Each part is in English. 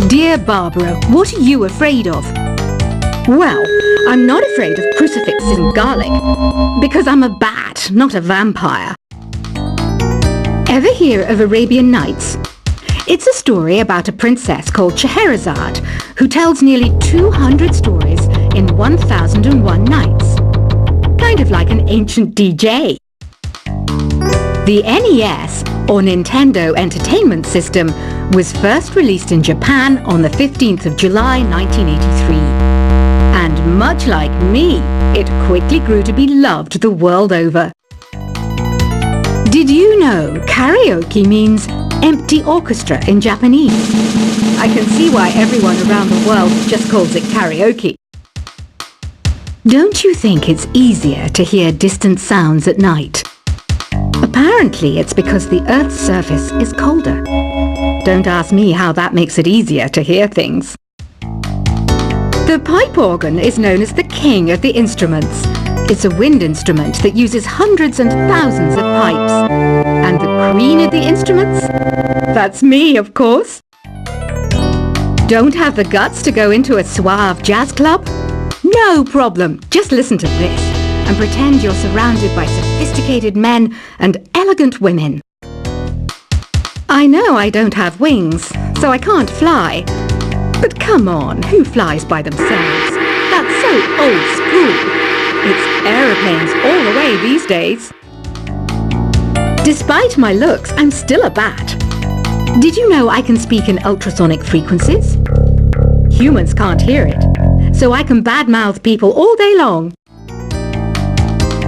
Dear Barbara, what are you afraid of? Well, I'm not afraid of crucifixes and garlic, because I'm a bat, not a vampire. Ever hear of Arabian Nights? It's a story about a princess called Scheherazade, who tells nearly 200 stories in 1001 nights. Kind of like an ancient DJ. The NES, or Nintendo Entertainment System, was first released in Japan on the 15th of July 1983. And much like me, it quickly grew to be loved the world over. Did you know karaoke means empty orchestra in Japanese? I can see why everyone around the world just calls it karaoke. Don't you think it's easier to hear distant sounds at night? Apparently it's because the Earth's surface is colder. Don't ask me how that makes it easier to hear things. The pipe organ is known as the king of the instruments. It's a wind instrument that uses hundreds and thousands of pipes. And the queen of the instruments? That's me, of course. Don't have the guts to go into a suave jazz club? No problem. Just listen to this and pretend you're surrounded by sophisticated men and elegant women. I know I don't have wings, so I can't fly. But come on, who flies by themselves? That's so old school. It's aeroplanes all the way these days. Despite my looks, I'm still a bat. Did you know I can speak in ultrasonic frequencies? Humans can't hear it, so I can badmouth people all day long.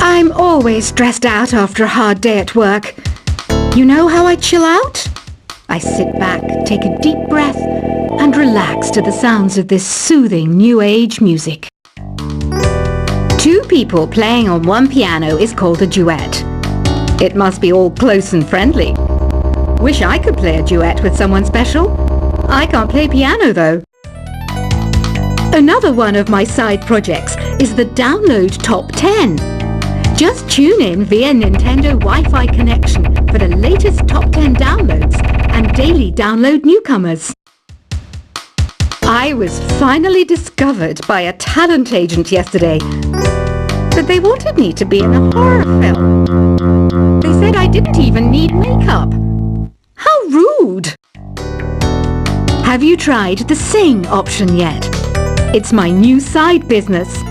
I'm always stressed out after a hard day at work. You know how I chill out? I sit back, take a deep breath, and relax to the sounds of this soothing new age music. Two people playing on one piano is called a duet. It must be all close and friendly. Wish I could play a duet with someone special. I can't play piano though. Another one of my side projects is the Download Top 10. Just tune in via Nintendo Wi-Fi connection for the latest top 10 downloads and daily download newcomers. I was finally discovered by a talent agent yesterday, but they wanted me to be in a horror film. They said I didn't even need makeup. How rude! Have you tried the Sing option yet? It's my new side business.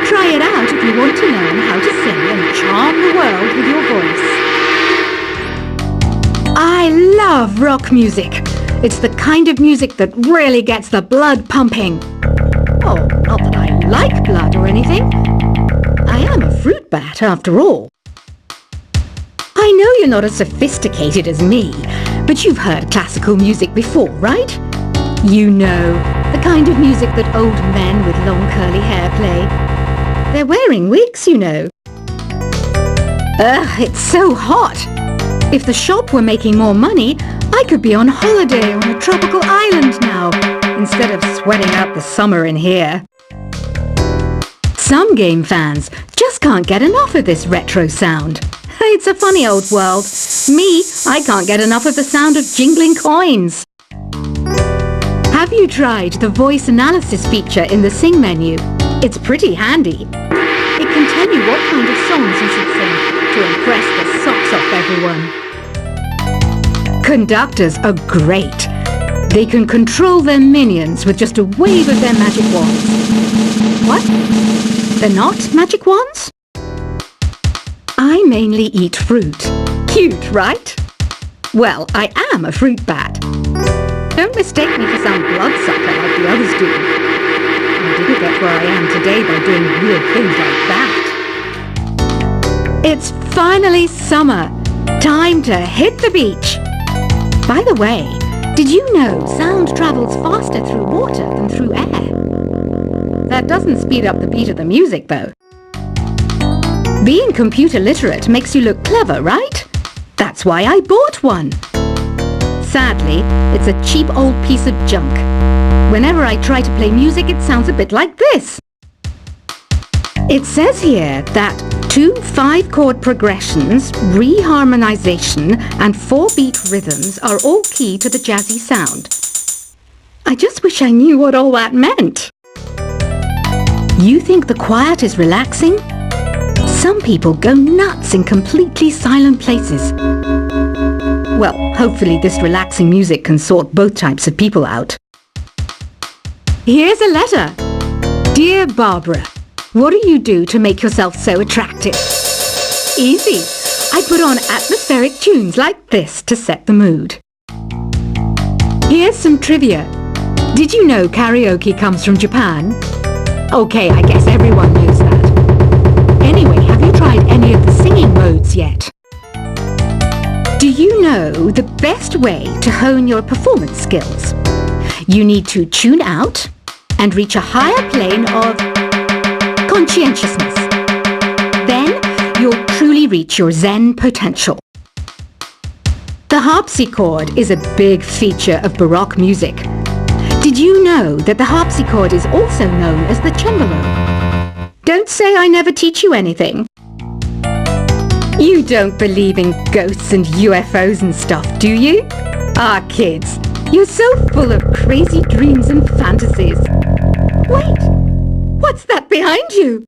Try it out if you want to learn how to sing and charm the world with your voice. I love rock music. It's the kind of music that really gets the blood pumping. Oh, not that I like blood or anything. I am a fruit bat after all. I know you're not as sophisticated as me, but you've heard classical music before, right? You know, the kind of music that old men with long curly hair play. They're wearing wigs, you know. Ugh, it's so hot. If the shop were making more money, I could be on holiday on a tropical island now, instead of sweating out the summer in here. Some game fans just can't get enough of this retro sound. It's a funny old world. Me, I can't get enough of the sound of jingling coins. Have you tried the voice analysis feature in the Sing menu? It's pretty handy. It can tell you what kind of songs you should sing to impress the socks off everyone. Conductors are great. They can control their minions with just a wave of their magic wands. What? They're not magic wands? I mainly eat fruit. Cute, right? Well, I am a fruit bat. Don't mistake me for some bloodsucker like the others do. I didn't get where I am today by doing weird things like that. It's finally summer. Time to hit the beach. By the way, did you know sound travels faster through water than through air? That doesn't speed up the beat of the music, though. Being computer literate makes you look clever, right? That's why I bought one. Sadly, it's a cheap old piece of junk. Whenever I try to play music, it sounds a bit like this. It says here that 2 5-chord progressions, reharmonization, and 4-beat rhythms are all key to the jazzy sound. I just wish I knew what all that meant. You think the quiet is relaxing? Some people go nuts in completely silent places. Well, hopefully this relaxing music can sort both types of people out. Here's a letter. Dear Barbara, what do you do to make yourself so attractive? Easy. I put on atmospheric tunes like this to set the mood. Here's some trivia. Did you know karaoke comes from Japan? Okay, I guess everyone knows that. Anyway, have you tried any of the singing modes yet? Do you know the best way to hone your performance skills? You need to tune out and reach a higher plane of conscientiousness. Then you'll truly reach your Zen potential. The harpsichord is a big feature of Baroque music. Did you know that the harpsichord is also known as the cembalo? Don't say I never teach you anything. You don't believe in ghosts and UFOs and stuff, do you? Ah, kids, you're so full of crazy dreams and fantasies. Wait, what's that behind you?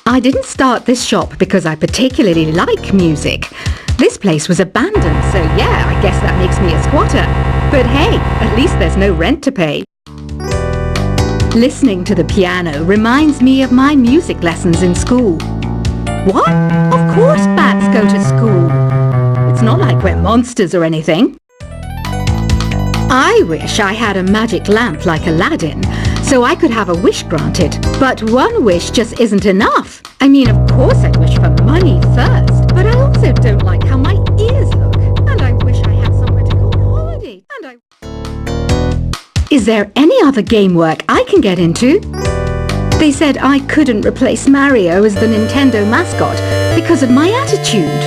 I didn't start this shop because I particularly like music. This place was abandoned, so yeah, I guess that makes me a squatter. But hey, at least there's no rent to pay. Listening to the piano reminds me of my music lessons in school. What? Of course bats go to school. It's not like we're monsters or anything. I wish I had a magic lamp like Aladdin, so I could have a wish granted. But one wish just isn't enough. I mean, of course I'd wish for money first, but I also don't like how my ears look. And I wish I had somewhere to go on holiday. Is there any other game work I can get into? They said I couldn't replace Mario as the Nintendo mascot because of my attitude.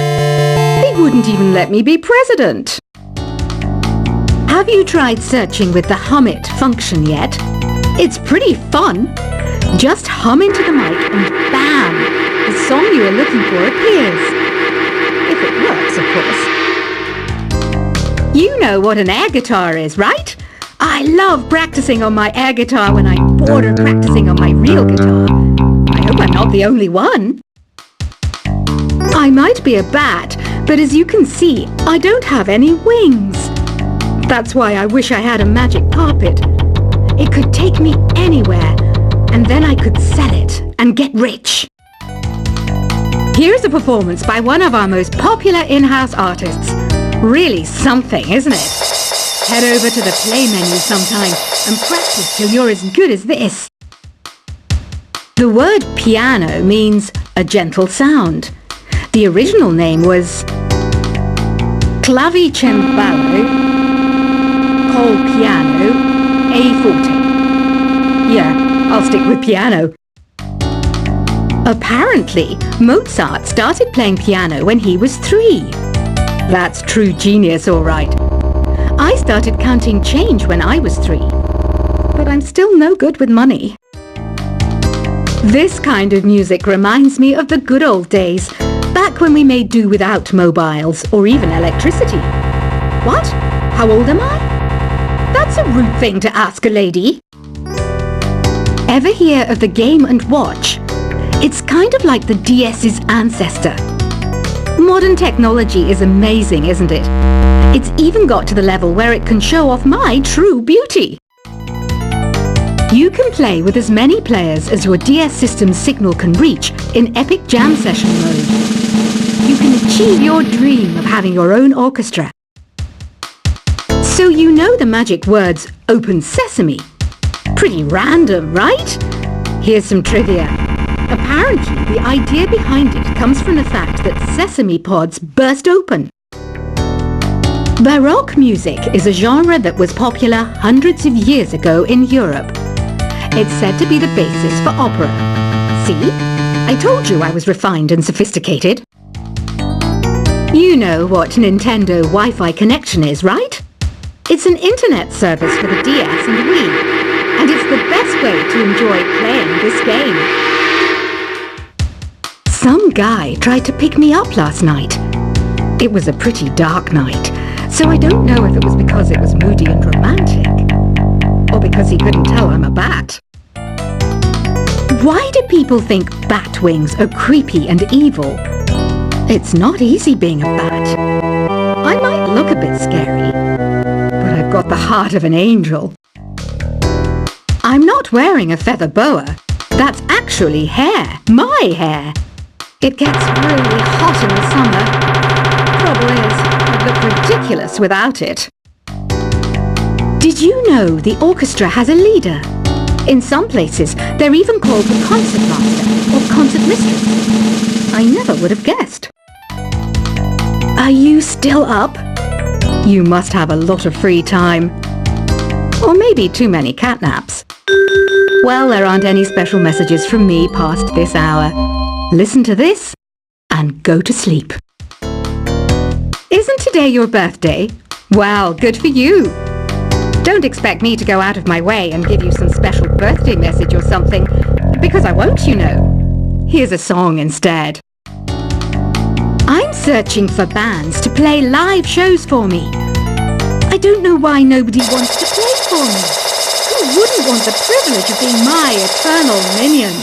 They wouldn't even let me be president. Have you tried searching with the Hum It function yet? It's pretty fun. Just hum into the mic and bam! The song you are looking for appears. If it works, of course. You know what an air guitar is, right? I love practicing on my air guitar when I'm bored of practicing on my real guitar. I hope I'm not the only one. I might be a bat, but as you can see, I don't have any wings. That's why I wish I had a magic carpet. It could take me anywhere, and then I could sell it and get rich. Here's a performance by one of our most popular in-house artists. Really something, isn't it? Head over to the play menu sometime and practice till you're as good as this. The word piano means a gentle sound. The original name was clavicembalo col piano a forte. Yeah, I'll stick with piano. Apparently, Mozart started playing piano when he was 3. That's true genius, all right. I started counting change when I was 3, but I'm still no good with money. This kind of music reminds me of the good old days, back when we made do without mobiles or even electricity. What? How old am I? That's a rude thing to ask a lady. Ever hear of the Game & Watch? It's kind of like the DS's ancestor. Modern technology is amazing, isn't it? It's even got to the level where it can show off my true beauty. You can play with as many players as your DS system's signal can reach in epic jam session mode. You can achieve your dream of having your own orchestra. So you know the magic words "Open Sesame." Pretty random, right? Here's some trivia. Apparently, the idea behind it comes from the fact that sesame pods burst open. Baroque music is a genre that was popular hundreds of years ago in Europe. It's said to be the basis for opera. See? I told you I was refined and sophisticated. You know what Nintendo Wi-Fi connection is, right? It's an internet service for the DS and Wii, and it's the best way to enjoy playing this game. Some guy tried to pick me up last night. It was a pretty dark night, so I don't know if it was because it was moody and romantic, or because he couldn't tell I'm a bat. Why do people think bat wings are creepy and evil? It's not easy being a bat. I might look a bit scary, but I've got the heart of an angel. I'm not wearing a feather boa. That's actually hair, my hair. It gets really hot in the summer. Trouble is, I'd look ridiculous without it. Did you know the orchestra has a leader? In some places, they're even called the concert master or concert mistress. I never would have guessed. Are you still up? You must have a lot of free time. Or maybe too many catnaps. Well, there aren't any special messages from me past this hour. Listen to this and go to sleep. Isn't today your birthday? Well, good for you. Don't expect me to go out of my way and give you some special birthday message or something, because I won't, you know. Here's a song instead. I'm searching for bands to play live shows for me. I don't know why nobody wants to play for me. Who wouldn't want the privilege of being my eternal minion?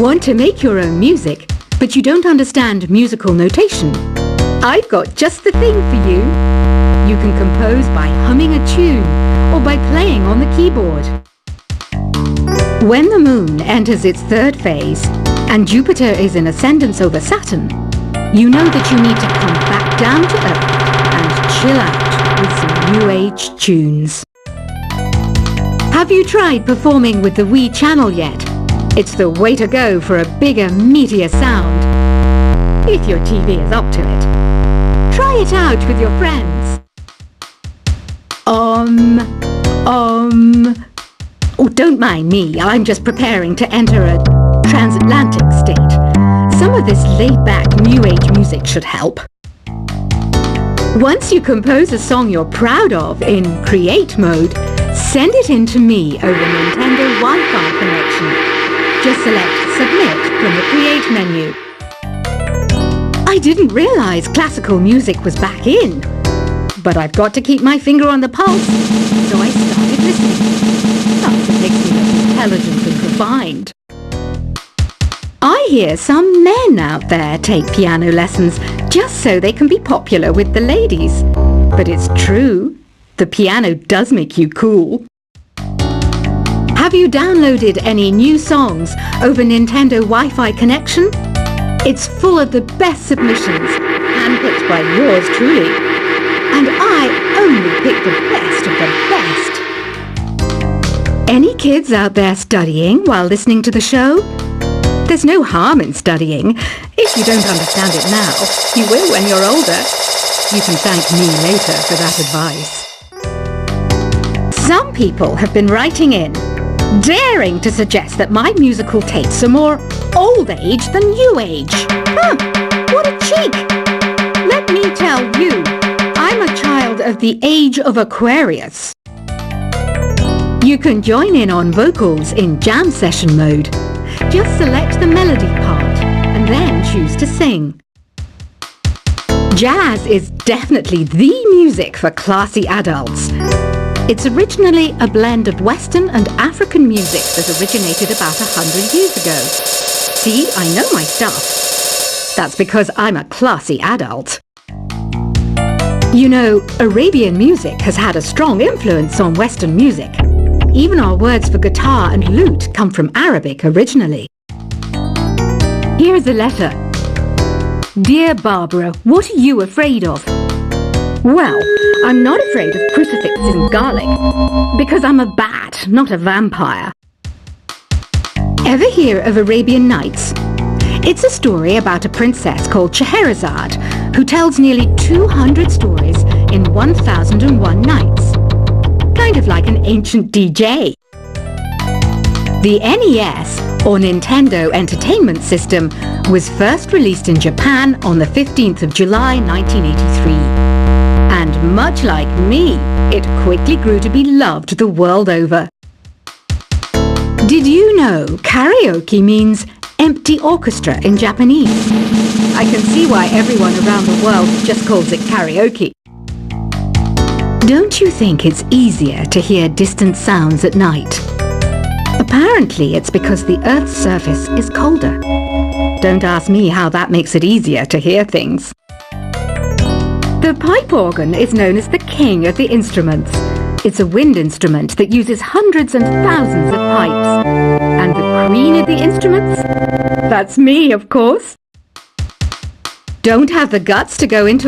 Want to make your own music, but you don't understand musical notation? I've got just the thing for you. You can compose by humming a tune or by playing on the keyboard. When the moon enters its third phase and Jupiter is in ascendance over Saturn, you know that you need to come back down to Earth and chill out with some new age tunes. Have you tried performing with the Wii channel yet? It's the way to go for a bigger, meatier sound. If your TV is up to it. Try it out with your friends. Oh, don't mind me. I'm just preparing to enter a transatlantic state. Some of this laid-back New Age music should help. Once you compose a song you're proud of in create mode, send it in to me over Nintendo Wi-Fi connection. Just select Submit from the Create menu. I didn't realize classical music was back in. But I've got to keep my finger on the pulse, so I started listening. That's what makes me look intelligent and refined. I hear some men out there take piano lessons just so they can be popular with the ladies. But it's true, the piano does make you cool. Have you downloaded any new songs over Nintendo Wi-Fi connection? It's full of the best submissions, handpicked by yours truly. And I only pick the best of the best. Any kids out there studying while listening to the show? There's no harm in studying. If you don't understand it now, you will when you're older. You can thank me later for that advice. Some people have been writing in, daring to suggest that my musical tastes are more old age than new age. Huh, what a cheek! Let me tell you, I'm a child of the age of Aquarius. You can join in on vocals in jam session mode. Just select the melody part and then choose to sing. Jazz is definitely the music for classy adults. It's originally a blend of Western and African music that originated about 100 years ago. See, I know my stuff. That's because I'm a classy adult. You know, Arabian music has had a strong influence on Western music. Even our words for guitar and lute come from Arabic originally. Here's a letter. Dear Barbara, what are you afraid of? Well, I'm not afraid of crucifixes and garlic, because I'm a bat, not a vampire. Ever hear of Arabian Nights? It's a story about a princess called Scheherazade, who tells nearly 200 stories in 1001 nights. Kind of like an ancient DJ. The NES, or Nintendo Entertainment System, was first released in Japan on the 15th of July 1983. And much like me, it quickly grew to be loved the world over. Did you know karaoke means empty orchestra in Japanese? I can see why everyone around the world just calls it karaoke. Don't you think it's easier to hear distant sounds at night? Apparently, it's because the Earth's surface is colder. Don't ask me how that makes it easier to hear things. The pipe organ is known as the king of the instruments. It's a wind instrument that uses hundreds and thousands of pipes. And the queen of the instruments? That's me, of course. Don't have the guts to go into